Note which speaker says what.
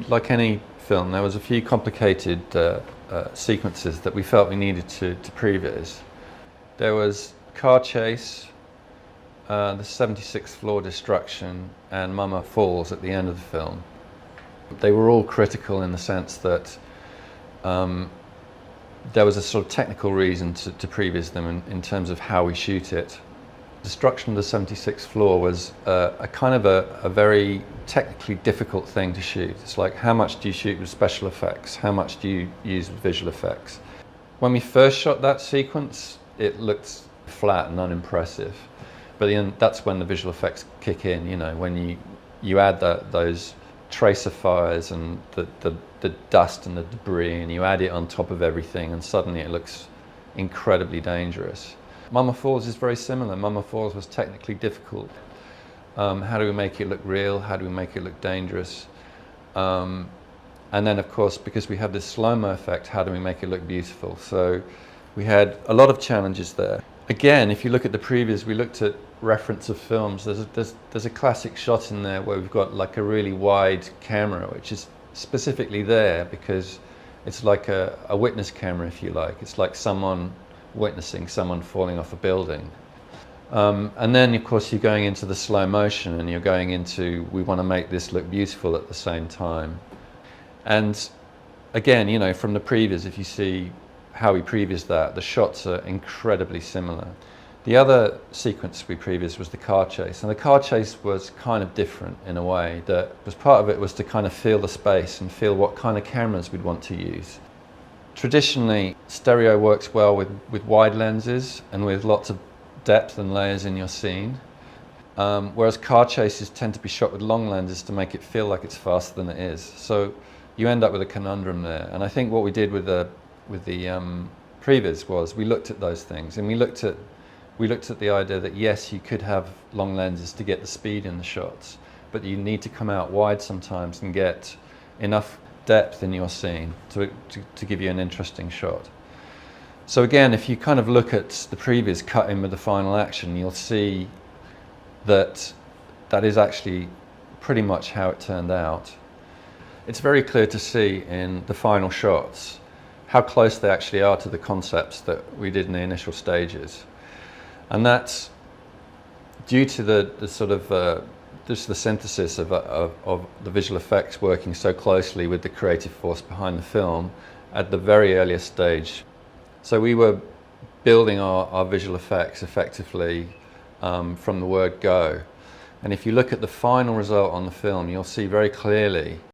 Speaker 1: like any film, there was a few complicated sequences that we felt we needed to previs. There was car chase, the 76th floor destruction, and Mama falls at the end of the film. They were all critical in the sense that there was a sort of technical reason to previs them in terms of how we shoot it. Destruction of the 76th floor was a kind of a very technically difficult thing to shoot. It's like, how much do you shoot with special effects? How much do you use with visual effects? When we first shot that sequence, it looked flat and unimpressive. But then that's when the visual effects kick in, you know, when you add those tracer fires and the dust and the debris, and you add it on top of everything, and suddenly it looks incredibly dangerous. Mama Falls is very similar. Mama Falls was technically difficult. How do we make it look real? How do we make it look dangerous? And then, of course, because we have this slow-mo effect, how do we make it look beautiful? So we had a lot of challenges there. Again, if you look at the previous, we looked at reference of films. There's a classic shot in there where we've got like a really wide camera, which is specifically there because it's like a witness camera, if you like. It's like someone witnessing someone falling off a building. And then, of course, you're going into the slow motion and you're going into, we want to make this look beautiful at the same time. And again, you know, from the previous, if you see how we previous that, the shots are incredibly similar. The other sequence we previous was the car chase, and the car chase was kind of different in a way. That was part of it was to kind of feel the space and feel what kind of cameras we'd want to use. Traditionally, stereo works well with wide lenses and with lots of depth and layers in your scene, whereas car chases tend to be shot with long lenses to make it feel like it's faster than it is. So you end up with a conundrum there. And I think what we did with the previs was we looked at those things, and we looked at the idea that yes, you could have long lenses to get the speed in the shots, but you need to come out wide sometimes and get enough depth in your scene to give you an interesting shot. So again, if you kind of look at the previous cut in with the final action, you'll see that is actually pretty much how it turned out. It's very clear to see in the final shots how close they actually are to the concepts that we did in the initial stages. And that's due to the sort of just the synthesis of the visual effects working so closely with the creative force behind the film at the very earliest stage. So we were building our visual effects effectively from the word go. And if you look at the final result on the film, you'll see very clearly